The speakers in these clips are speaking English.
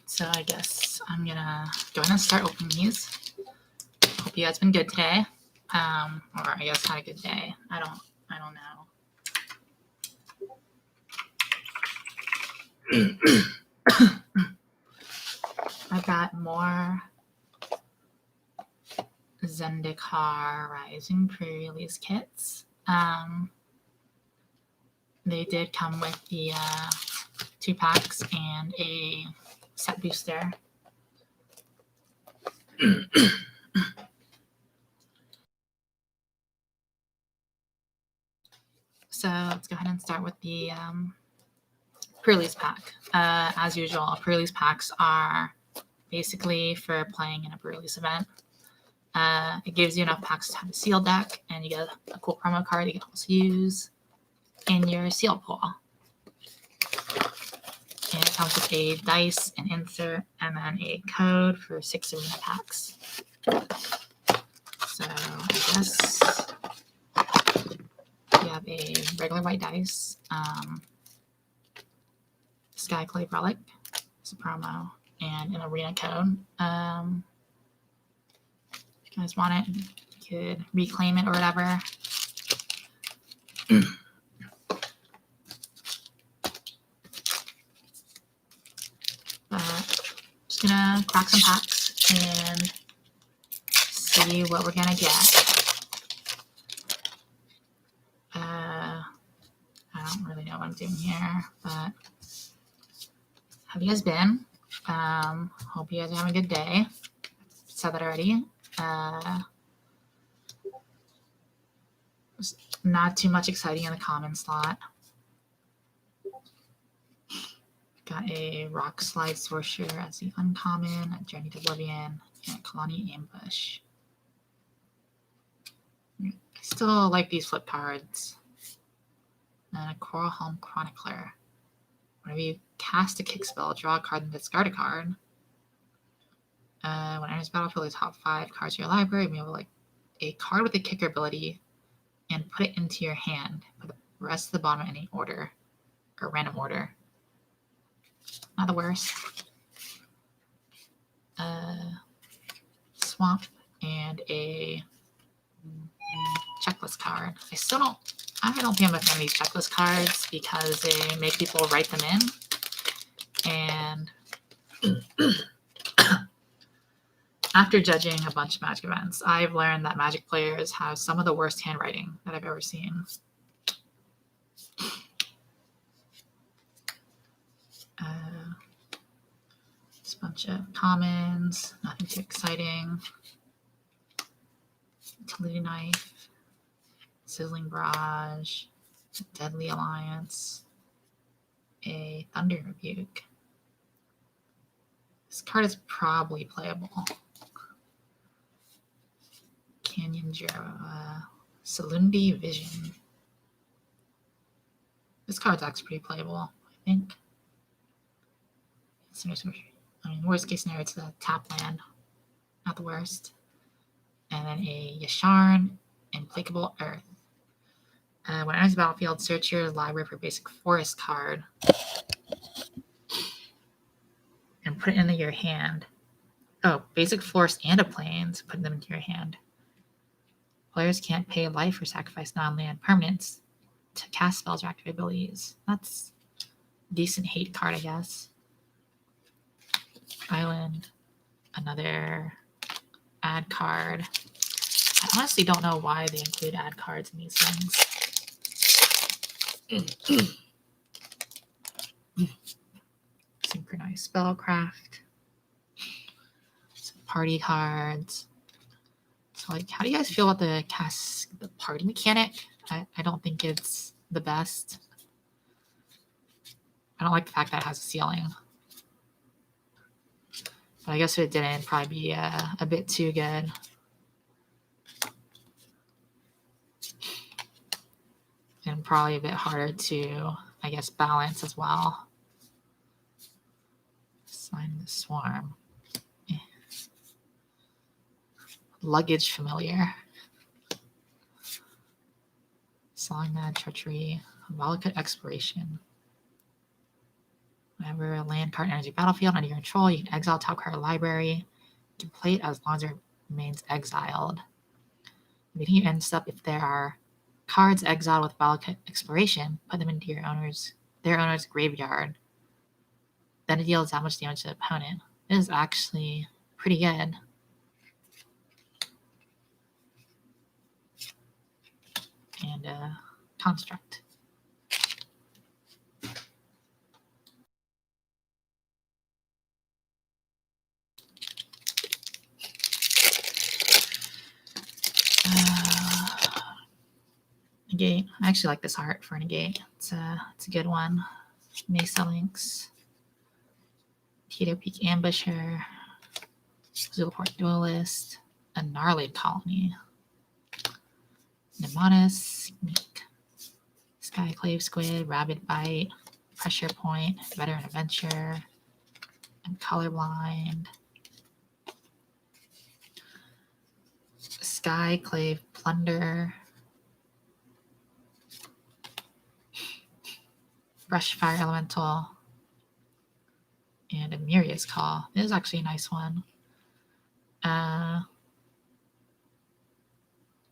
So I guess I'm gonna go ahead and start opening these. Hope you guys been good today. Or I guess had a good day. I don't know. I've got more Zendikar Rising pre-release kits. They did come with the 2 packs and a set booster. So let's go ahead and start with the pre-release pack. As usual, pre-release packs are basically for playing in a pre-release event. It gives you enough packs to have a seal deck, and you get a cool promo card you can also use in your seal pool. And it comes with a dice, an insert, and then a code for 6 arena packs. So I guess we have a regular white dice, Skyclave Relic, it's a promo, and an arena code. If you guys want it, you could reclaim it or whatever. Just gonna crack some packs and see what we're gonna get. I don't really know what I'm doing here, but have you guys been? Hope you guys are having a good day. Said that already. Not too much exciting in the common slot. Got a Rock Slide Sorcerer as the uncommon, a Journey to Oblivion, and a Kalani Ambush. I still like these flip cards. And a Coral Helm Chronicler. Whenever you cast a kick spell, draw a card and discard a card. When it enters battlefield, the top 5 cards of your library, you may have like a card with a kicker ability and put it into your hand for the rest of the bottom of any order or random order. Not the worst. Swamp and a checklist card. I don't think I'm a fan of these checklist cards because they make people write them in. And after judging a bunch of Magic events, I've learned that Magic players have some of the worst handwriting that I've ever seen. Just a bunch of commons, nothing too exciting. Utility Knife, Sizzling Barrage, Deadly Alliance, a Thunder Rebuke. This card is probably playable. Canyon Jiro, Salundi Vision. This card's actually pretty playable, I think. I mean, worst case scenario, it's a tap land, not the worst. And then a Yasharn, Implacable Earth. When it enters the battlefield, search your library for basic forest card and put it into your hand. Oh, basic forest and a plains, put them into your hand. Players can't pay life or sacrifice non-land permanents to cast spells or activate abilities. That's a decent hate card, I guess. Island, another ad card. I honestly don't know why they include ad cards in these things. Synchronized Spellcraft. Some party cards. So, like, how do you guys feel about the party mechanic? I don't think it's the best. I don't like the fact that it has a ceiling. But I guess if it didn't, it'd probably be a bit too good. And probably a bit harder to, I guess, balance as well. Sign the Swarm. Luggage Familiar. Song Mad Treachery. Valakut Exploration. Whenever land card enters your battlefield under your control, you can exile top card library. You can play it as long as it remains exiled. Beginning your end step, if there are cards exiled with valid expiration, put them into their owner's graveyard. Then it deals that much damage to the opponent. It is actually pretty good. And construct. Negate. I actually like this art for negate. It's a good one. Mesa Links. Tito Peak Ambusher. Zulaport Duelist. A Gnarly Colony. Nemonis. Skyclave Squid. Rabid Bite. Pressure Point. Veteran Adventure. And Colorblind. Skyclave Plunder. Brushfire Elemental, and a Miria's Call. This is actually a nice one.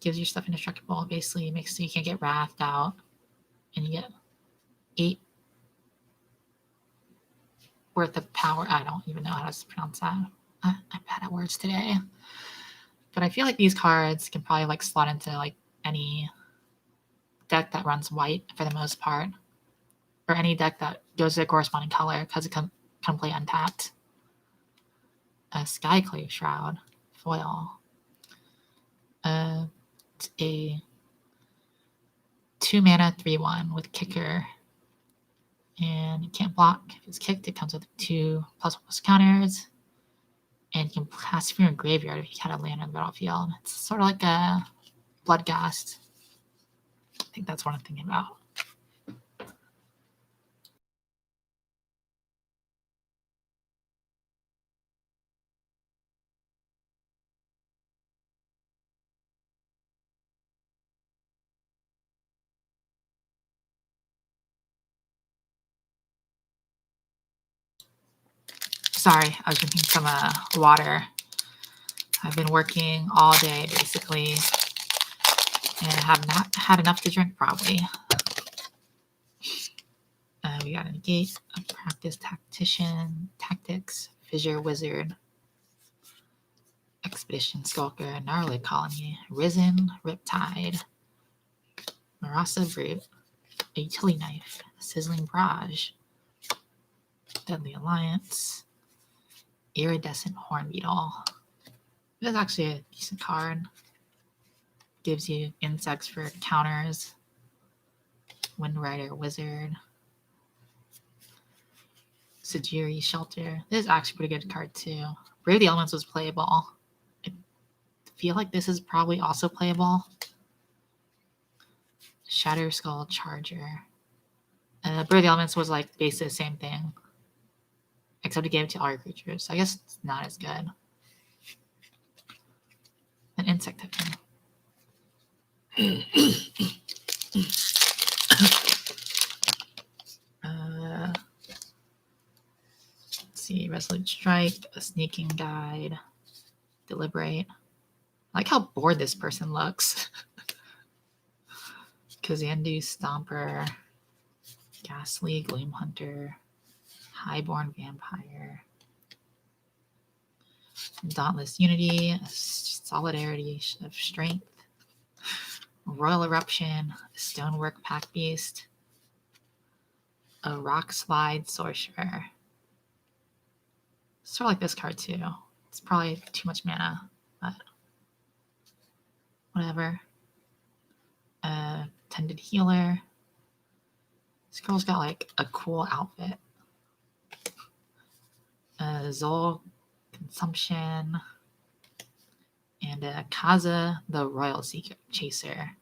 Gives your stuff indestructible. Basically makes so you can get Wrathed out, and you get 8 worth of power. I don't even know how to pronounce that. I'm bad at words today. But I feel like these cards can probably like slot into like any deck that runs white for the most part, or any deck that goes to the corresponding color because it can play untapped. A Skyclave Shroud foil. It's a 2-mana 3/1 with kicker, and it can't block. If it's kicked, it comes with 2++ counters, and you can pass through a graveyard if you had a land on the battlefield. It's sort of like a Bloodghast. I think that's what I'm thinking about. Sorry, I was drinking some water. I've been working all day, basically, and have not had enough to drink, probably. We got a Negate, a Practice Tactician, Tactics, Fissure Wizard, Expedition Skulker, Gnarly Colony, Risen, Riptide, Marasa Brute, a Utility Knife, Sizzling Barrage, Deadly Alliance, Iridescent Horn Beetle. This is actually a decent card. Gives you insects for counters. Windrider Wizard. Sajiri Shelter. This is actually a pretty good card too. Brave the Elements was playable. I feel like this is probably also playable. Shatter Skull Charger. Brave the Elements was like basically the same thing, except it gave it to all your creatures. I guess it's not as good. An insect token. Let's see. Resolute Strike, a Sneaking Guide, Deliberate. I like how bored this person looks. Kazandu Stomper, Ghastly Gloom Hunter, Highborn Vampire, Dauntless Unity, a Solidarity of Strength, Royal Eruption, a Stonework Pack Beast, a Rock Slide Sorcerer. Sort of like this card too. It's probably too much mana, but whatever. Tended Healer. This girl's got like a cool outfit. Zol Consumption, and Kaza the Royal Seeker Chaser.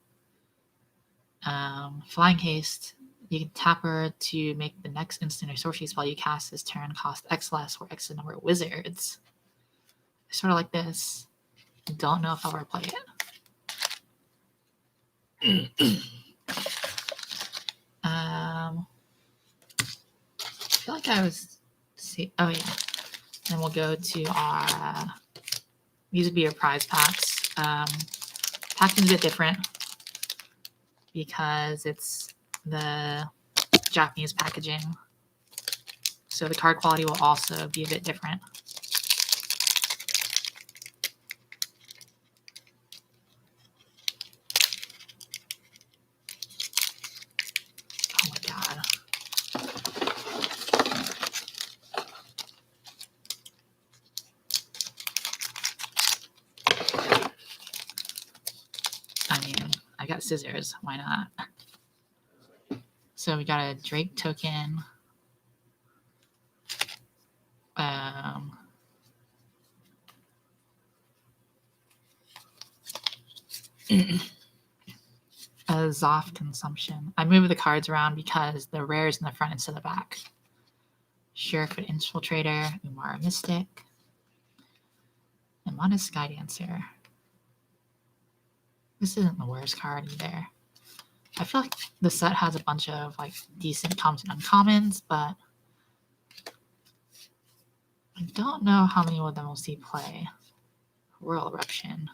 Flying Haste. You can tap her to make the next instant or sorcery spell you cast this turn cost X less or X the number of wizards. Sort of like this. Don't know if I'll ever play it. I feel like I was see. Oh yeah. Then we'll go to our. These would be your prize packs. Packaging's a bit different because it's the Japanese packaging. So the card quality will also be a bit different. Oh my god. I mean, I got scissors. Why not? So we got a Drake token. A Zoth consumption. I moved the cards around because the rare is in the front instead of the back. Sheriff and Infiltrator, Umara Mystic, Amana Sky Dancer. This isn't the worst card either. I feel like the set has a bunch of like decent commons and uncommons, but I don't know how many of them we'll see play. Royal Eruption,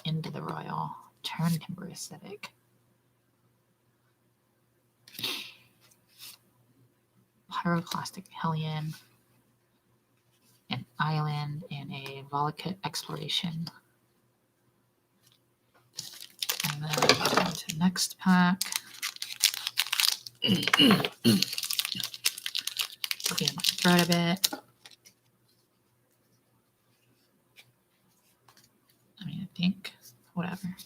Into the Royal, Turn Timber Aesthetic. Pyroclastic Hellion, an Island, and a Volakut Exploration. And then we go on to the next pack. Clean my throat a bit. I mean, I think, whatever.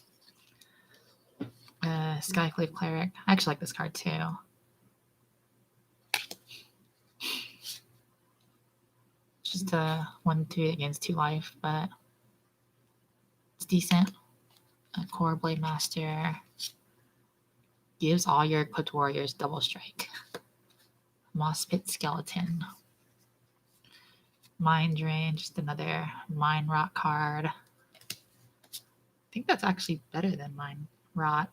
Skyclave Cleric. I actually like this card too. Just a 1/2 that gains 2 life, but it's decent. A Core Blade Master gives all your equipped warriors double strike. Moss Pit Skeleton. Mind Drain, just another Mind Rot card. I think that's actually better than Mind Rot.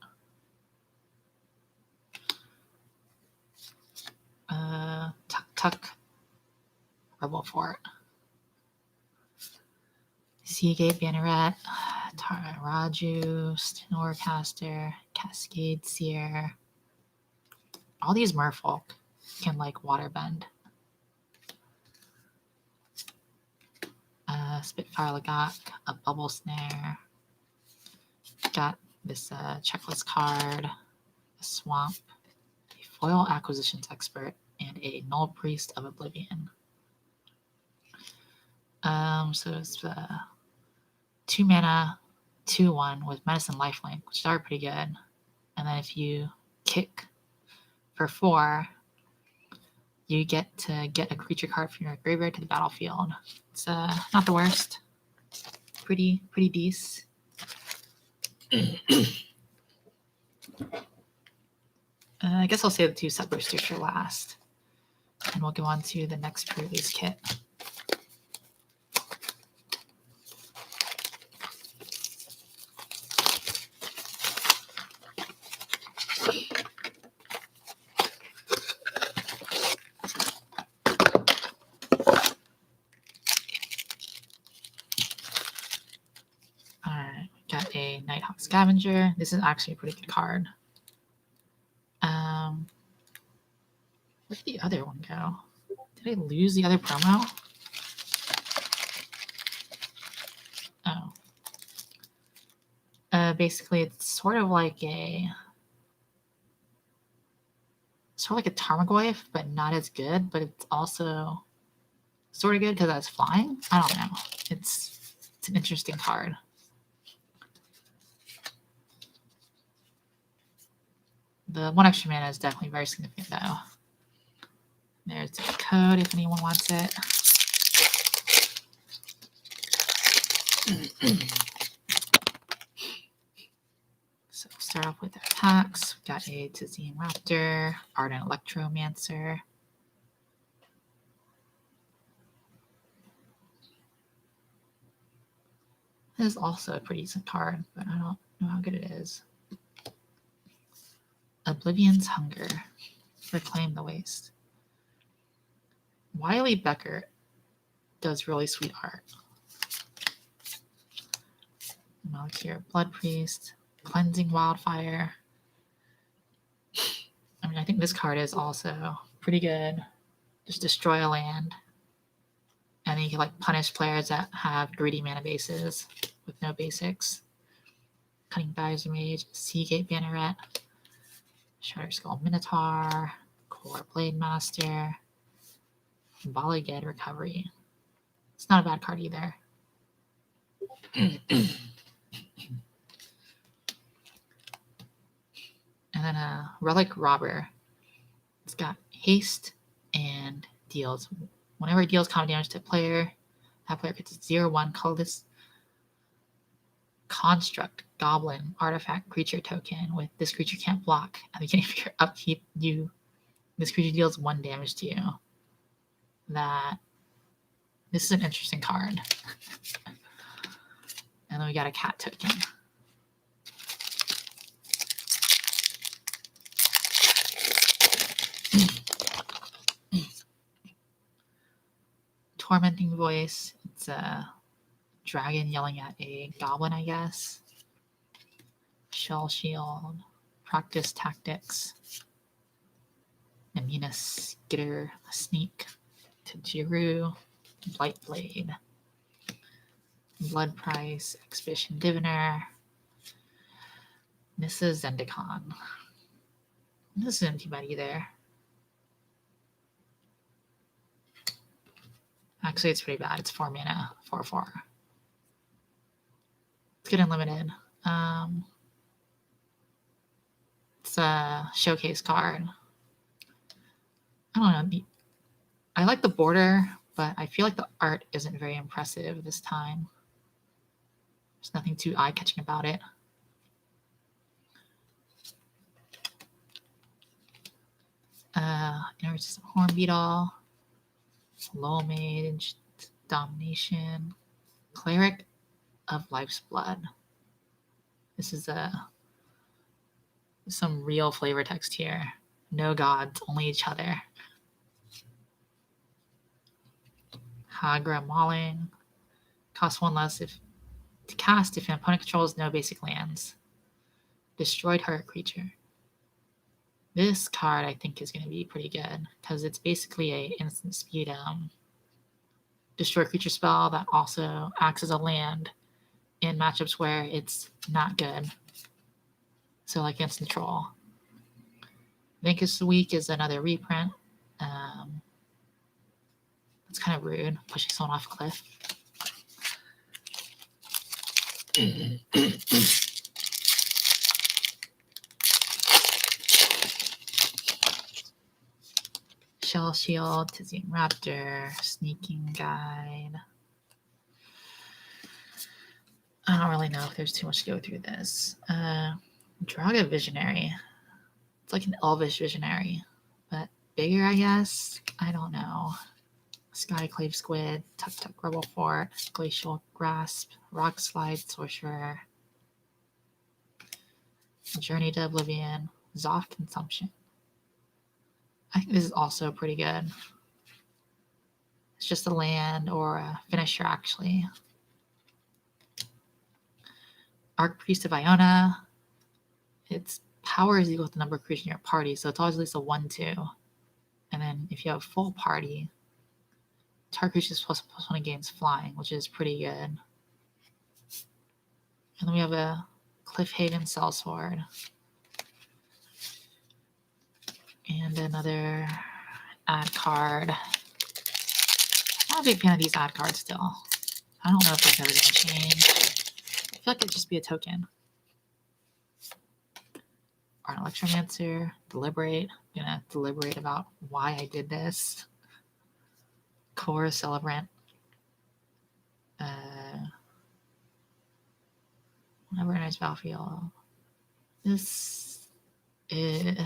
Tuck Rebel Fort. Seagate Banneret, Raju, Snorcaster, Cascade Seer. All these merfolk can like waterbend. Spitfire Lagak, a Bubble Snare. Got this checklist card, a Swamp, a Foil Acquisitions Expert, and a Null Priest of Oblivion. So it's 2 mana, 2/1 with Medicine Lifelink, which are pretty good. And then if you kick for 4, you get to get a creature card from your graveyard to the battlefield. It's not the worst. Pretty decent. I guess I'll save the 2 set boosters for last. And we'll go on to the next pre-release kit. Alright, we got a Nighthawk Scavenger. This is actually a pretty good card. Where did the other one go? Did I lose the other promo? Oh. Basically, it's sort of like a Tarmogoyf, but not as good. But it's also sort of good because it's flying. I don't know. It's an interesting card. The 1 extra mana is definitely very significant, though. There's the code if anyone wants it. So we'll start off with our packs. We've got a Tizine Raptor, Ardent Electromancer. This is also a pretty decent card, but I don't know how good it is. Oblivion's Hunger. Reclaim the Waste. Wiley Becker does really sweet art. Malakir Blood Priest, Cleansing Wildfire. I mean, I think this card is also pretty good. Just destroy a land. And then you can like punish players that have greedy mana bases with no basics. Cutting Thighs Mage, Seagate Banneret, Shutter Skull Minotaur, Core Blade Master, Balaged Recovery. It's not a bad card either. And then a Relic Robber. It's got haste and deals. Whenever it deals common damage to a player, that player gets a 0/1 colorless construct goblin artifact creature token with this creature can't block. At the beginning of your upkeep, this creature deals 1 damage to you. This is an interesting card. And then we got a cat token. Tormenting Voice. It's a dragon yelling at a goblin, I guess. Shell Shield. Practice Tactics. Namina Skitter. Sneak. Tajiru. Blight Blade. Blood Price. Expedition Diviner. Mrs. Zendikon. This isn't too bad either. Actually, it's pretty bad. It's 4 mana, 4/4. It's good and limited. It's a showcase card. I don't know. I like the border, but I feel like the art isn't very impressive this time. There's nothing too eye-catching about it. Inner Horn Beetle. Low Mage, Domination, Cleric of Life's Blood. This is some real flavor text here. No gods, only each other. Hagra Mauling. Costs 1 less to cast if an opponent controls no basic lands. Destroy target creature. This card I think is going to be pretty good because it's basically a instant speed destroy creature spell that also acts as a land in matchups where it's not good. So like instant troll. Venkus Week is another reprint. It's kind of rude, pushing someone off a cliff. Shell Shield, Tizian Raptor, Sneaking Guide. I don't really know if there's too much to go through this. Draga Visionary. It's like an elvish visionary, but bigger, I guess. I don't know. Skyclave Squid, Tuk Tuk Rebel Fort, Glacial Grasp, Rock Slide Sorcerer, Journey to Oblivion, Zoth Consumption. I think this is also pretty good. It's just a land or a finisher, actually. Archpriest of Iona. Its power is equal to the number of creatures in your party, so it's always at least a 1/2. And then if you have a full party, target creature is +1 against flying, which is pretty good. And then we have a Cliffhaven Sellsword. And another ad card. I'm not a big fan of these ad cards still. I don't know if that's ever going to change. I feel like it'd just be a token. Art Electromancer, Deliberate. I'm going to deliberate about why I did this. Core Celebrant. Whenever a nice battlefield. This is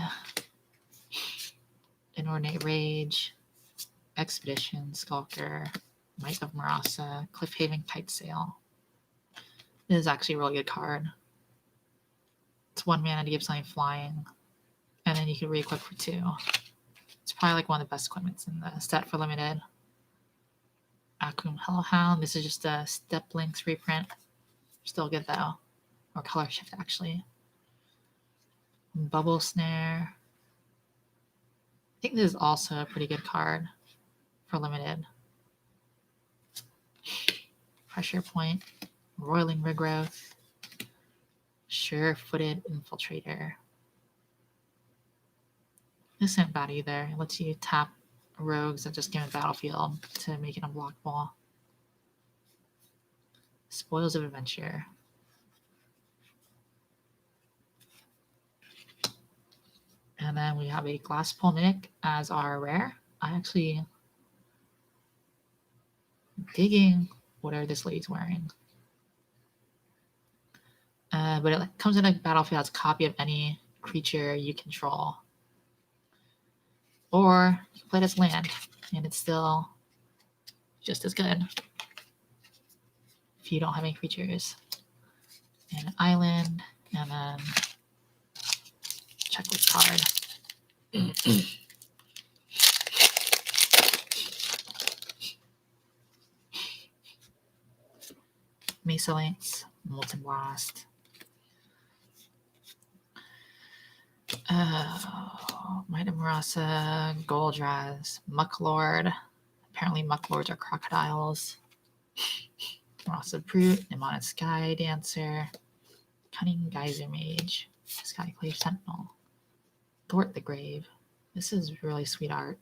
Inordinate Rage, Expedition, Skulker, Might of Marasa, Cliffhaven Kite Sail. This is actually a really good card. It's 1 mana to give something flying, and then you can re-equip for 2. It's probably like one of the best equipments in the set for limited. Akun Hellhound. This is just a Step Links reprint. Still good though. Or color shift actually. Bubble Snare. I think this is also a pretty good card for limited. Pressure Point. Roiling Regrowth. Sure-Footed Infiltrator. This isn't bad either. It lets you tap rogues that just give a battlefield to make it unblockable. Spoils of Adventure. And then we have a Glass Polnick as our rare. I actually digging whatever this lady's wearing. But it comes in a battlefield as a copy of any creature you control. Or you can play it as land, and it's still just as good if you don't have any creatures. And an island, and then checklist card. Mesa Links, Molten Blast. Might of Marasa, Goldraz, Mucklord. Apparently Mucklords are crocodiles. Marasa Brute, Mnemonic Sky Dancer, Cunning Geyser Mage, Skyclave Sentinel, Thwart the Grave. This is really sweet art.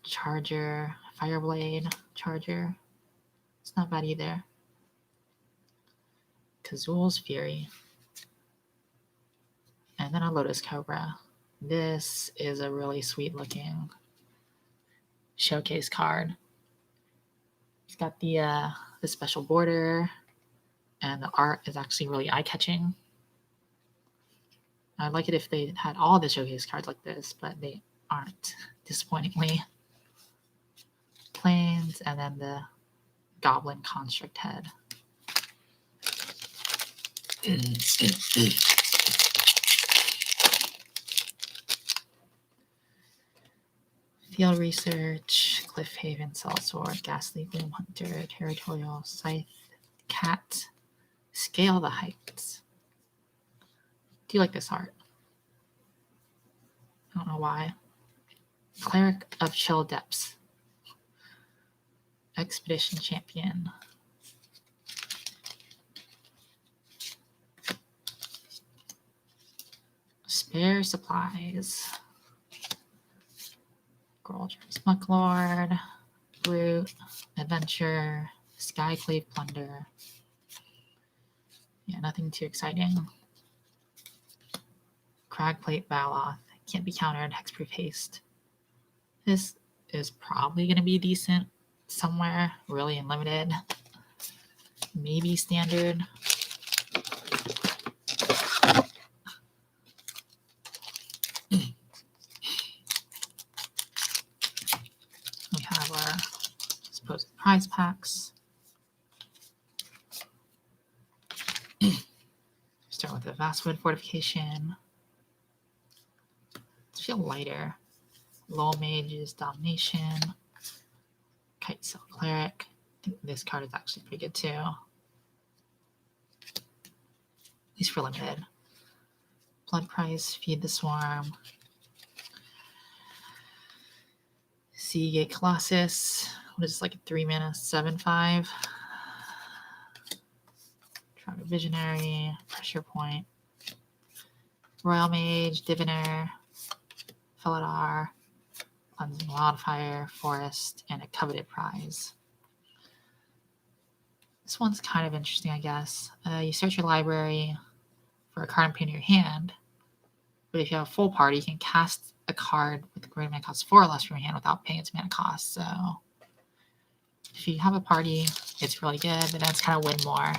Charger, Fireblade, Charger. It's not bad either. Kazul's Fury. And then a Lotus Cobra. This is a really sweet looking showcase card. It's got the special border, and the art is actually really eye-catching. I'd like it if they had all the showcase cards like this, but they aren't, disappointingly. Planes, and then the Goblin Construct head. Field Research, Cliffhaven, Sellsword, Ghastly Gloom Hunter, Territorial Scythe, Cat, Scale the Heights. Do you like this art? I don't know why. Cleric of Chill Depths. Expedition Champion. Spare Supplies. Goldger's Mucklord, Brute, Adventure, Skyclave Plunder. Yeah, nothing too exciting. Cragplate Baloth. Can't be countered. Hexproof Haste. This is probably going to be decent somewhere, really unlimited. Maybe standard. We have our supposed prize packs. Start with the Vastwood Fortification. Let's feel lighter. Lull Mage's Domination. Kite Sail Cleric. I think this card is actually pretty good too. At least for limited. Blood Price, Feed the Swarm. Seagate Colossus. What is this, like a 3-mana 7/5? Travel Visionary, Pressure Point. Royal Mage, Diviner, Felidar, Cleansing Wildfire, Forest, and a Coveted Prize. This one's kind of interesting, I guess. You search your library for a card and put it in your hand, but if you have a full party, you can cast a card with a greater mana cost 4 or less from your hand without paying its mana cost. So if you have a party, it's really good, but then it's kind of win more. I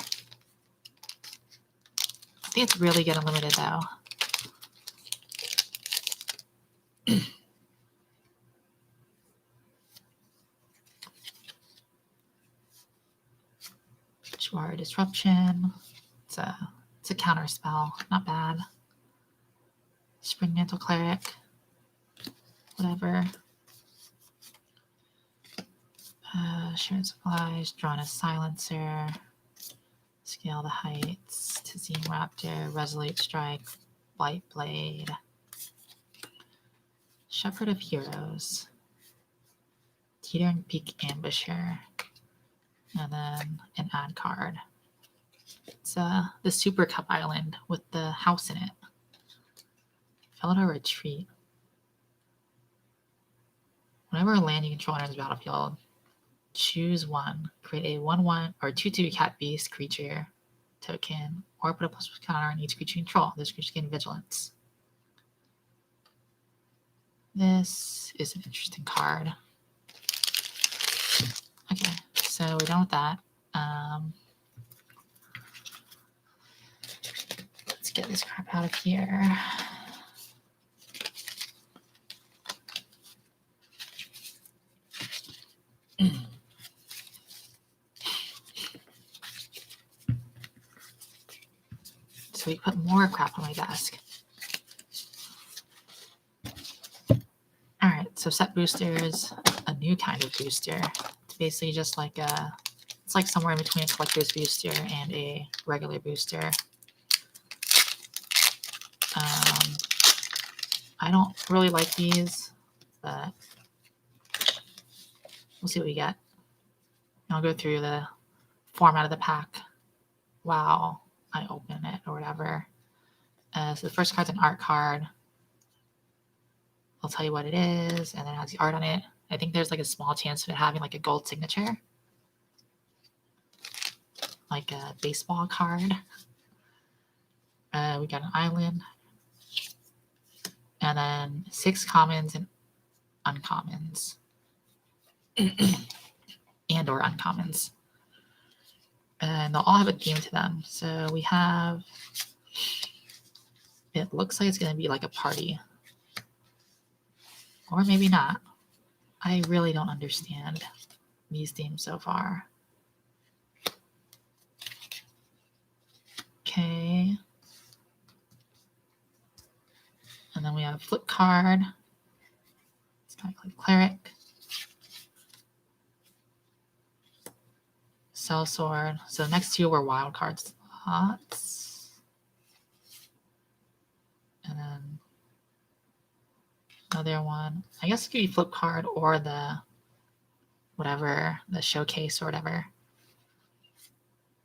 think it's really good unlimited though. Shuara Disruption. It's a It's a counter spell. Not bad. Spring Mantle Cleric. Whatever. Shared Supplies. Drawn a Silencer. Scale the Heights. Tizine Raptor. Resolute Strike. Blight Blade. Shepherd of Heroes. Teetering Peak Ambusher. And then an ad card. It's the Super Cup Island with the house in it. Felidar Retreat. Whenever a land you control enters the battlefield, choose one. Create a 1/1 or 2/2 cat beast creature token, or put a ++ counter on each creature you control. This creature gains vigilance. This is an interesting card. Okay, so we're done with that. Let's get this crap out of here. So we put more crap on my desk. All right, so set boosters, a new kind of booster. It's basically just like it's like somewhere in between a collector's booster and a regular booster. I don't really like these, but we'll see what we get. I'll go through the format of the pack while I open it or whatever. So the first card's an art card. I'll tell you what it is, and then it has the art on it. I think there's like a small chance of it having like a gold signature, like a baseball card. We got an island, and then 6 commons and uncommons, and or uncommons. And they'll all have a theme to them. So we have, it looks like it's going to be like a party. Or maybe not. I really don't understand these themes so far. Okay. And then we have a flip card. It's kind of like Cleric. Sellsword. So the next 2 were wild card slots. And then another one. I guess it could be flip card or the whatever, the showcase or whatever.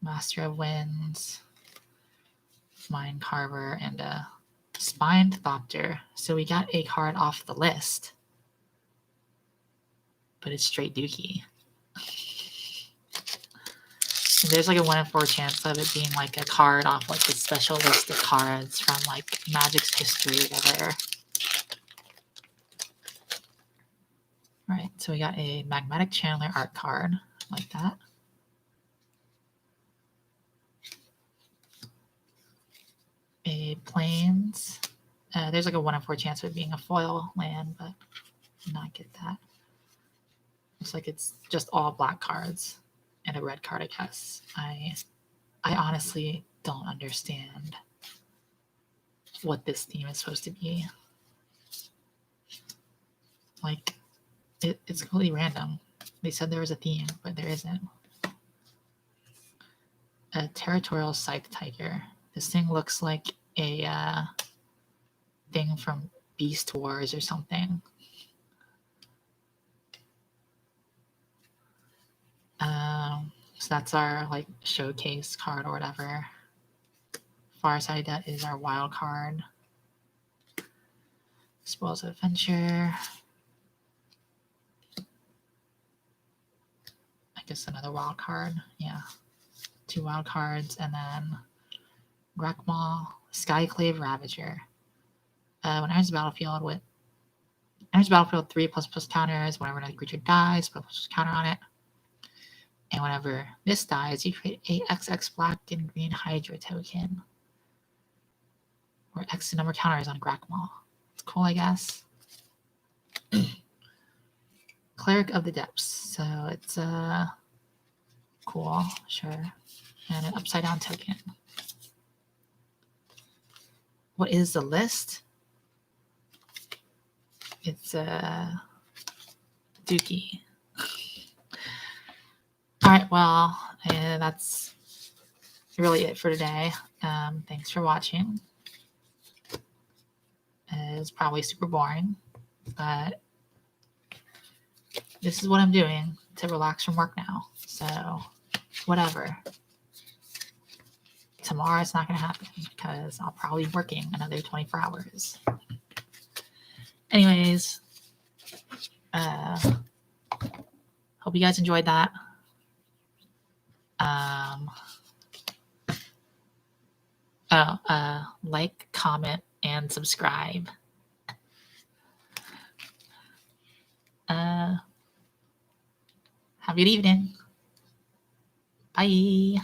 Master of Winds, Mind Carver, and a Spined Thopter. So we got a card off the list, but it's straight dookie. And there's like a 1 in 4 chance of it being like a card off like the special list of cards from like Magic's history or whatever. Right, so we got a Magmatic Channeler art card like that. A Plains. There's like a 1 in 4 chance of it being a foil land, but did not get that. Looks like it's just all black cards and a red card, I guess. I honestly don't understand what this theme is supposed to be. Like, it's completely random. They said there was a theme, but there isn't. A Territorial Scythe Tiger. This thing looks like a thing from Beast Wars or something. So that's our like showcase card or whatever. Farside Debt is our wild card. Spoils of Adventure. I guess another wild card. Yeah. 2 wild cards, and then Grekmaw, Skyclave Ravager. When enters the battlefield with 3 ++ counters. Whenever another creature dies, put a ++ counter on it. And whenever this dies, you create a XX black and green Hydra token. Or X number counters on Grekmaw. It's cool, I guess. Cleric of the Depths. So it's cool, sure. And an upside down token. what is the list? It's Dookie. All right, well, that's really it for today. Thanks for watching. It's probably super boring, but this is what I'm doing to relax from work now. So whatever. Tomorrow it's not going to happen because I'll probably be working another 24 hours. Anyways, hope you guys enjoyed that. Like, comment, and subscribe. Have a good evening. Bye.